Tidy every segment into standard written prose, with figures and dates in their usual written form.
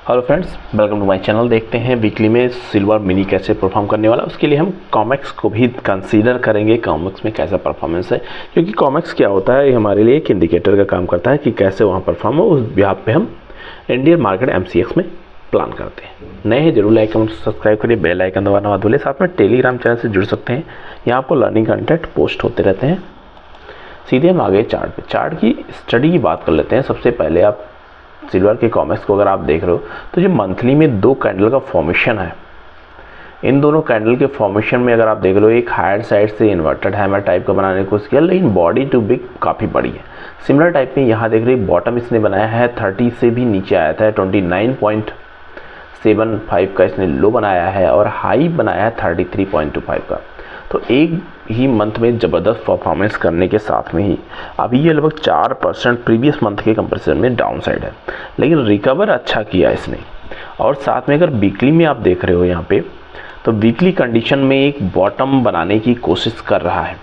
Hello friends, welcome to my channel. देखते हैं weekly में सिल्वर मिनी कैसे परफॉर्म करने वाला। उसके लिए हम कॉमेक्स को भी कंसीडर करेंगे, कॉमेक्स में कैसा परफॉर्मेंस है, क्योंकि कॉमेक्स क्या होता है, हमारे लिए एक इंडिकेटर का काम करता है कि कैसे वहाँ परफॉर्म हो। उस बिहाफ पे हम इंडियन मार्केट MCX में प्लान करते हैं। नए हैं जरूर लाइक कमेंट सब्सक्राइब करिए, बेल आइकन दबाना मत भूलिए। साथ में टेलीग्राम चैनल से जुड़ सकते हैं, यहाँ आपको लर्निंग कंटेंट पोस्ट होते रहते हैं। सीधे हम आ गए चार्ट पे। चार्ट की स्टडी की बात कर लेते हैं। सबसे पहले आप सिल्वर के कॉमेक्स को अगर आप देख रहे हो तो जो मंथली में दो कैंडल का फॉर्मेशन है, इन दोनों कैंडल के फॉर्मेशन में अगर आप देख लो, एक हायर साइड से इन्वर्टेड हैमर टाइप का बनाने की कोशिश किया, लेकिन बॉडी टू बिग काफ़ी बड़ी है। सिमिलर टाइप में यहाँ देख रहे बॉटम इसने बनाया है 30 से भी नीचे आया था, 29.75 का इसने लो बनाया है और हाई बनाया है 33.25 का। तो एक ही मंथ में ज़बरदस्त परफॉर्मेंस करने के साथ में ही अभी ये लगभग 4% प्रीवियस मंथ के कंपैरिजन में डाउन साइड है, लेकिन रिकवर अच्छा किया इसने। और साथ में अगर वीकली में आप देख रहे हो यहाँ पे, तो वीकली कंडीशन में एक बॉटम बनाने की कोशिश कर रहा है।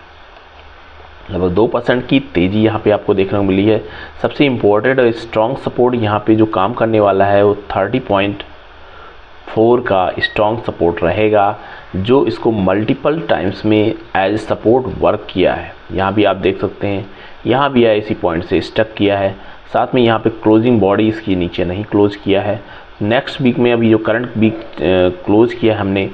लगभग 2% की तेज़ी यहाँ पे आपको देखने को मिली है। सबसे इम्पोर्टेंट और स्ट्रॉन्ग सपोर्ट यहाँ पे जो काम करने वाला है वो 30.4 का स्ट्रॉन्ग सपोर्ट रहेगा, जो इसको मल्टीपल टाइम्स में एज सपोर्ट वर्क किया है। यहाँ भी आप देख सकते हैं, यहाँ भी इसी पॉइंट से स्टक किया है। साथ में यहाँ पे क्लोजिंग बॉडी इसकी नीचे नहीं क्लोज किया है। नेक्स्ट वीक में अभी जो करंट वीक क्लोज किया है हमने,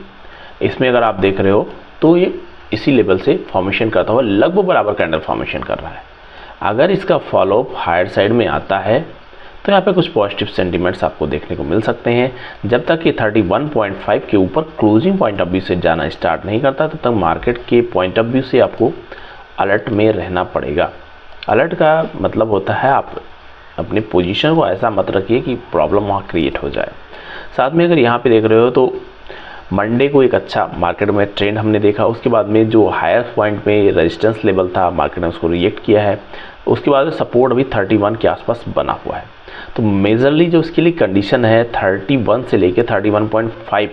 इसमें अगर आप देख रहे हो तो ये इसी लेवल से फॉर्मेशन करता हुआ लगभग बराबर कैंडल फॉर्मेशन कर रहा है। अगर इसका फॉलोअप हायर साइड में आता है तो यहाँ पे कुछ पॉजिटिव सेंटीमेंट्स आपको देखने को मिल सकते हैं। जब तक कि 31.5 के ऊपर क्लोजिंग पॉइंट ऑफ व्यू से जाना स्टार्ट नहीं करता, तब तक मार्केट के पॉइंट ऑफ व्यू से आपको अलर्ट में रहना पड़ेगा। अलर्ट का मतलब होता है आप अपनी पोजीशन को ऐसा मत रखिए कि प्रॉब्लम वहाँ क्रिएट हो जाए। साथ में अगर यहाँ पे देख रहे हो तो मंडे को एक अच्छा मार्केट में ट्रेंड हमने देखा। उसके बाद में जो हायर पॉइंट में रेजिस्टेंस लेवल था, मार्केट ने उसको रिएक्ट किया है। उसके बाद सपोर्ट भी 31 के आसपास बना हुआ है। तो मेजरली जो उसके लिए कंडीशन है 31 से लेके 31.5,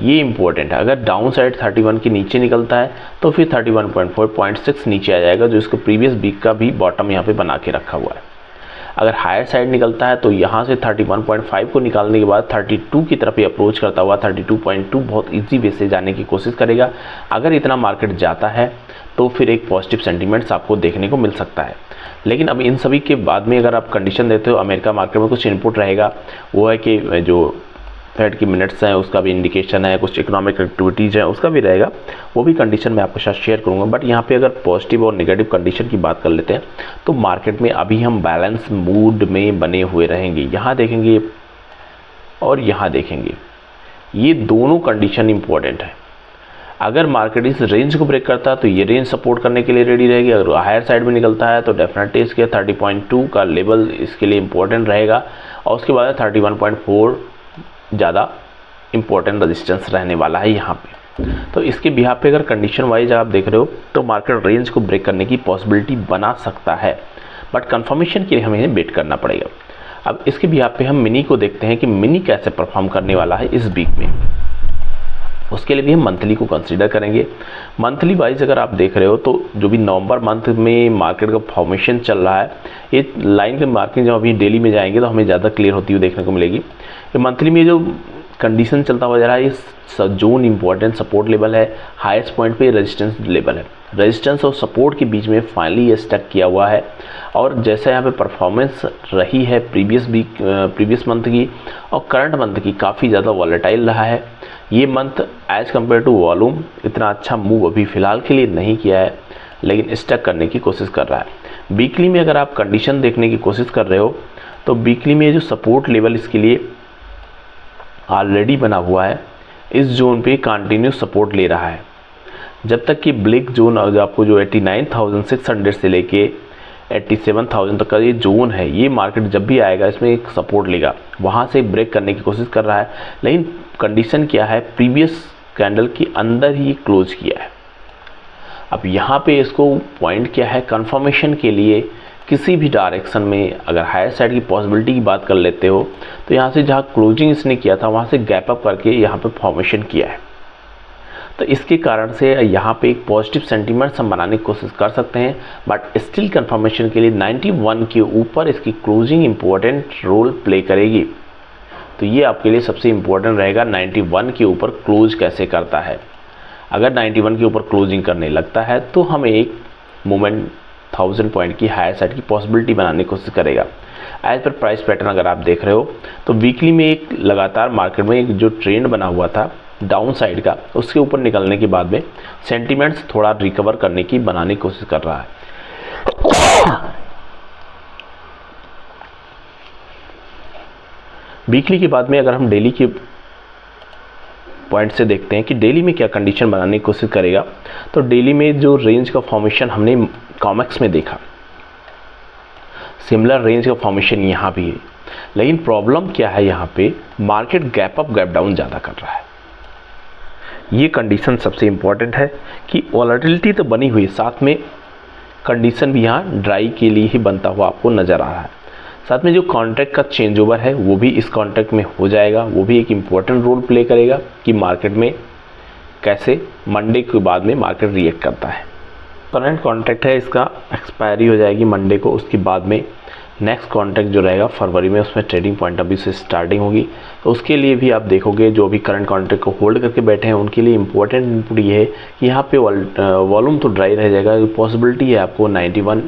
ये इम्पोर्टेंट है। अगर डाउन साइड 31 के नीचे निकलता है तो फिर 31.4.6 नीचे आ जाएगा, जो इसको प्रीवियस वीक का भी बॉटम यहाँ पे बना के रखा हुआ है। अगर हायर साइड निकलता है तो यहाँ से 31.5 को निकालने के बाद 32 की तरफ ही अप्रोच करता हुआ 32.2 बहुत इजी वे से जाने की कोशिश करेगा। अगर इतना मार्केट जाता है तो फिर एक पॉजिटिव सेंटीमेंट्स आपको देखने को मिल सकता है। लेकिन अब इन सभी के बाद में अगर आप कंडीशन देते हो, अमेरिका मार्केट में कुछ इनपुट रहेगा, वो है कि जो फेड की मिनट्स हैं उसका भी इंडिकेशन है, कुछ इकोनॉमिक एक्टिविटीज़ हैं उसका भी रहेगा, वो भी कंडीशन मैं आपके साथ शेयर करूंगा। बट यहाँ पे अगर पॉजिटिव और नेगेटिव कंडीशन की बात कर लेते हैं तो मार्केट में अभी हम बैलेंस मूड में बने हुए रहेंगे। यहाँ देखेंगे और यहाँ देखेंगे, ये दोनों कंडीशन इंपॉर्टेंट है। अगर मार्केट इस रेंज को ब्रेक करता है तो ये रेंज सपोर्ट करने के लिए रेडी रहेगी। अगर हायर साइड में निकलता है तो डेफिनेटली इसके 30.2 का लेवल इसके लिए इम्पोर्टेंट रहेगा, और उसके बाद 31.4 ज़्यादा इम्पोर्टेंट रेजिस्टेंस रहने वाला है यहाँ पे। तो इसके बिहाफ पे अगर कंडीशन वाइज आप देख रहे हो तो मार्केट रेंज को ब्रेक करने की पॉसिबिलिटी बना सकता है, बट कंफर्मेशन के लिए हमें वेट करना पड़ेगा। अब इसके बिहाफ पे हम मिनी को देखते हैं कि मिनी कैसे परफॉर्म करने वाला है इस वीक में। उसके लिए भी हम मंथली को कंसीडर करेंगे। मंथली वाइज अगर आप देख रहे हो तो जो भी नवंबर मंथ में मार्केट का फॉर्मेशन चल रहा है, ये लाइन के मार्किंग जब अभी डेली में जाएंगे तो हमें ज़्यादा क्लियर होती हुई देखने को मिलेगी। ये मंथली में जो कंडीशन चलता हुआ जा रहा है, इस जोन इंपॉर्टेंट सपोर्ट लेवल है, हाईएस्ट पॉइंट पे रेजिस्टेंस लेवल है। रेजिस्टेंस और सपोर्ट के बीच में फाइनली ये स्टक किया हुआ है। और जैसे यहाँ पे परफॉर्मेंस रही है प्रीवियस मंथ की और करंट मंथ की, काफ़ी ज़्यादा वॉलेटाइल रहा है। ये month as compared to volume इतना अच्छा मूव अभी फ़िलहाल के लिए नहीं किया है, लेकिन स्टक करने की कोशिश कर रहा है। वीकली में अगर आप कंडीशन देखने की कोशिश कर रहे हो तो वीकली में जो सपोर्ट लेवल इसके लिए ऑलरेडी बना हुआ है, इस जोन पे कंटिन्यू सपोर्ट ले रहा है। जब तक कि ब्लैक जोन आपको जो 89,600 से लेके 87,000 तक का ये जोन है, ये मार्केट जब भी आएगा इसमें एक सपोर्ट लेगा, वहाँ से ब्रेक करने की कोशिश कर रहा है। लेकिन कंडीशन क्या है, प्रीवियस कैंडल के अंदर ही क्लोज किया है। अब यहाँ पे इसको पॉइंट क्या है, कंफर्मेशन के लिए किसी भी डायरेक्शन में अगर हायर साइड की पॉसिबिलिटी की बात कर लेते हो तो यहाँ से जहाँ क्लोजिंग इसने किया था वहाँ से गैप अप करके यहाँ पे फॉर्मेशन किया है। तो इसके कारण से यहाँ पे एक पॉजिटिव सेंटीमेंट्स हम बनाने की कोशिश कर सकते हैं, बट स्टिल कंफर्मेशन के लिए 91 के ऊपर इसकी क्लोजिंग इंपॉर्टेंट रोल प्ले करेगी। तो ये आपके लिए सबसे इम्पोर्टेंट रहेगा 91 के ऊपर क्लोज कैसे करता है। अगर 91 के ऊपर क्लोजिंग करने लगता है तो हमें एक मोमेंट 1000 पॉइंट की हायर साइड की पॉसिबिलिटी बनाने की कोशिश करेगा। एज पर प्राइस पैटर्न अगर आप देख रहे हो तो वीकली में एक लगातार मार्केट में एक जो ट्रेंड बना हुआ था डाउन साइड का, उसके ऊपर निकलने के बाद में सेंटीमेंट्स थोड़ा रिकवर करने की बनाने की कोशिश कर रहा है। वीकली के बाद में अगर हम डेली के पॉइंट से देखते हैं कि डेली में क्या कंडीशन बनाने की कोशिश करेगा, तो डेली में जो रेंज का फॉर्मेशन हमने कॉमेक्स में देखा, सिमिलर रेंज का फॉर्मेशन यहाँ भी है, लेकिन प्रॉब्लम क्या है, यहाँ पे market gap up gap down ज़्यादा कर रहा है। ये कंडीशन सबसे इम्पॉर्टेंट है कि वॉलेटिलिटी तो बनी हुई है, साथ में कंडीशन भी यहाँ ड्राई के लिए ही बनता हुआ आपको नज़र आ रहा है। साथ में जो कॉन्ट्रैक्ट का चेंज ओवर है वो भी इस कॉन्ट्रैक्ट में हो जाएगा, वो भी एक इम्पॉर्टेंट रोल प्ले करेगा कि मार्केट में कैसे मंडे के बाद में मार्केट रिएक्ट करता है। करंट कॉन्ट्रैक्ट है, इसका एक्सपायरी हो जाएगी मंडे को, उसके बाद में नेक्स्ट कॉन्ट्रैक्ट जो रहेगा फरवरी में, उसमें ट्रेडिंग पॉइंट ऑफ व्यू से स्टार्टिंग होगी। तो उसके लिए भी आप देखोगे जो भी करंट कॉन्ट्रैक्ट को होल्ड करके बैठे हैं उनके लिए इंपॉर्टेंट इनपुट ये है कि यहाँ पे वॉल्यूम तो ड्राई रह जाएगा, पॉसिबिलिटी है आपको 91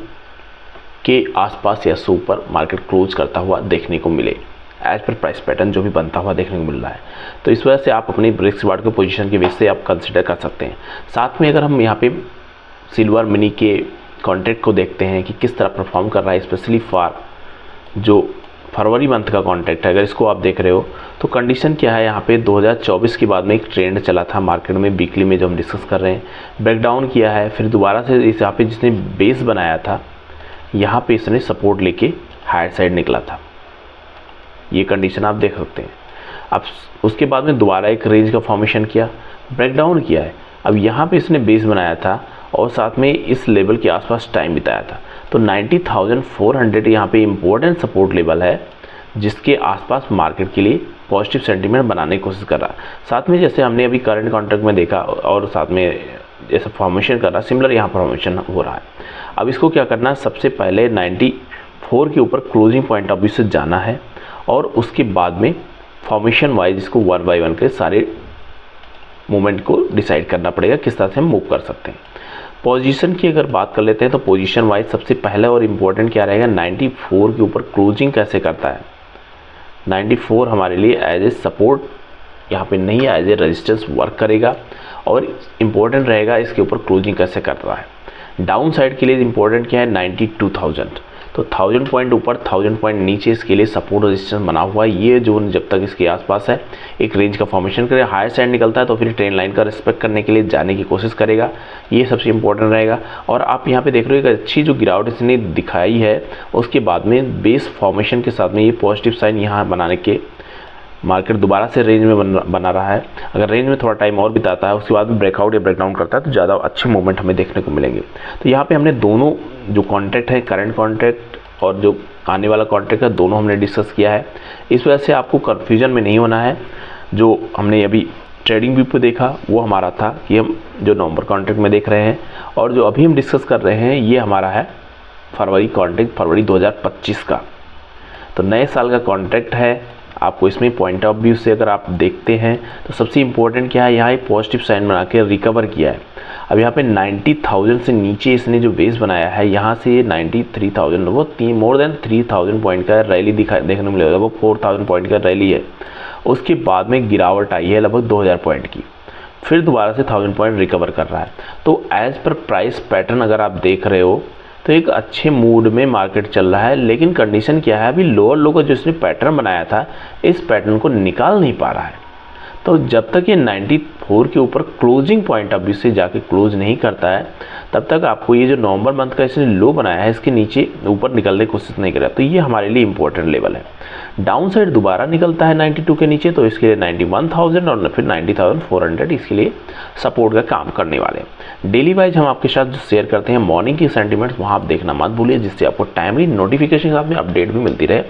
के आसपास या सो ऊपर मार्केट क्लोज करता हुआ देखने को मिले, एज पर प्राइस पैटर्न जो भी बनता हुआ देखने को मिल रहा है। तो इस वजह से आप अपनी रिस्क रिवार्ड के पोजीशन के बेस से आप कंसिडर कर सकते हैं। साथ में अगर हम यहाँ पे सिल्वर मिनी के कॉन्ट्रैक्ट को देखते हैं कि किस तरह परफॉर्म कर रहा है, स्पेशली फॉर जो फरवरी मंथ का कॉन्ट्रैक्ट है, अगर इसको आप देख रहे हो तो कंडीशन क्या है, यहाँ पे 2024 के बाद में एक ट्रेंड चला था मार्केट में वीकली में जो हम डिस्कस कर रहे हैं, ब्रेकडाउन किया है, फिर दोबारा से इस यहाँ पे जिसने बेस बनाया था यहाँ पे इसने सपोर्ट लेके हायर साइड निकला था, ये कंडीशन आप देख सकते हैं। अब उसके बाद में दोबारा एक रेंज का फॉर्मेशन किया, ब्रेकडाउन किया है, अब यहाँ पे इसने बेस बनाया था और साथ में इस लेवल के आसपास टाइम बिताया था। तो 90,400 यहाँ पे इम्पोर्टेंट सपोर्ट लेवल है जिसके आसपास मार्केट के लिए पॉजिटिव सेंटीमेंट बनाने की कोशिश कर रहा है। साथ में जैसे हमने अभी करंट कॉन्ट्रैक्ट में देखा और साथ में जैसा फॉर्मेशन कर रहा है, सिमिलर यहाँ फॉर्मेशन हो रहा है। अब इसको क्या करना है, सबसे पहले 94 के ऊपर क्लोजिंग पॉइंट ऑफ व्यू से जाना है और उसके बाद में फॉर्मेशन वाइज इसको 1 बाय 1 के सारे मूवमेंट को डिसाइड करना पड़ेगा किस तरह से हम मूव कर सकते हैं। पोजीशन की अगर बात कर लेते हैं तो पोजीशन वाइज सबसे पहला और इम्पोर्टेंट क्या रहेगा, 94 के ऊपर क्लोजिंग कैसे करता है। 94 हमारे लिए एज ए सपोर्ट यहाँ पे नहीं, एज ए रेजिस्टेंस वर्क करेगा और इम्पोर्टेंट रहेगा इसके ऊपर क्लोजिंग कैसे कर रहा है। डाउन साइड के लिए इम्पोर्टेंट क्या है, 92,000, तो 1000 पॉइंट ऊपर 1000 पॉइंट नीचे इसके लिए सपोर्ट रेजिस्टेंस बना हुआ है। ये जोन जब तक इसके आसपास है एक रेंज का फॉर्मेशन करे, हायर साइड निकलता है तो फिर ट्रेंड लाइन का रिस्पेक्ट करने के लिए जाने की कोशिश करेगा, ये सबसे इंपॉर्टेंट रहेगा। और आप यहाँ पे देख रहे हो एक अच्छी जो गिरावट इसने दिखाई है, उसके बाद में बेस फॉर्मेशन के साथ में ये पॉजिटिव साइन यहाँ बनाने के मार्केट दोबारा से रेंज में बना रहा है। अगर रेंज में थोड़ा टाइम और बिताता है उसके बाद में ब्रेकआउट या ब्रेकडाउन करता है तो ज़्यादा अच्छे मूवमेंट हमें देखने को मिलेंगे। तो यहाँ पे हमने दोनों जो कॉन्ट्रैक्ट है, करंट कॉन्ट्रैक्ट और जो आने वाला कॉन्ट्रैक्ट है, दोनों हमने डिस्कस किया है। इस वजह से आपको कन्फ्यूजन में नहीं होना है। जो हमने अभी ट्रेडिंग व्यू पे देखा वो हमारा था कि हम जो नवंबर कॉन्ट्रैक्ट में देख रहे हैं, और जो अभी हम डिस्कस कर रहे हैं ये हमारा है फरवरी कॉन्ट्रैक्ट, फरवरी 2025 का। तो नए साल का कॉन्ट्रैक्ट है। आपको इसमें पॉइंट ऑफ व्यू से अगर आप देखते हैं तो सबसे इम्पोर्टेंट क्या है, यहाँ एक पॉजिटिव साइन बना के रिकवर किया है। अब यहाँ पे 90,000 से नीचे इसने जो बेस बनाया है, यहाँ से ये 93,000, वो मोर देन 3,000 पॉइंट का रैली देखने को मिलेगा, वो 4,000 पॉइंट का रैली है। उसके बाद में गिरावट आई है लगभग 2,000 पॉइंट की, फिर दोबारा से 1,000 पॉइंट रिकवर कर रहा है। तो एज पर प्राइस पैटर्न अगर आप देख रहे हो तो एक अच्छे मूड में मार्केट चल रहा है, लेकिन कंडीशन क्या है, अभी लोअर लो का जो इसने पैटर्न बनाया था इस पैटर्न को निकाल नहीं पा रहा है। तो जब तक ये 94 के ऊपर क्लोजिंग पॉइंट ऑफ व्यू से जाके क्लोज नहीं करता है तब तक आपको ये जो नवंबर मंथ का इसने लो बनाया है इसके नीचे ऊपर निकलने की कोशिश नहीं करेगा। तो ये हमारे लिए इंपॉर्टेंट लेवल है। डाउन साइड दोबारा निकलता है 92 के नीचे तो इसके लिए 91,000 और फिर 90,400 इसके लिए सपोर्ट का काम करने वाले हैं। डेली वाइज हम आपके साथ जो शेयर करते हैं मॉर्निंग की सेंटीमेंट्स, वहाँ आप देखना मत भूलिए, जिससे आपको टाइमली नोटिफिकेशन के साथ में अपडेट भी मिलती रहे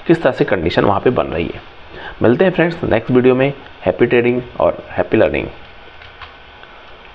किस तरह से कंडीशन वहाँ पर बन रही है। मिलते हैं फ्रेंड्स नेक्स्ट वीडियो में। हैप्पी ट्रेडिंग और हैप्पी लर्निंग।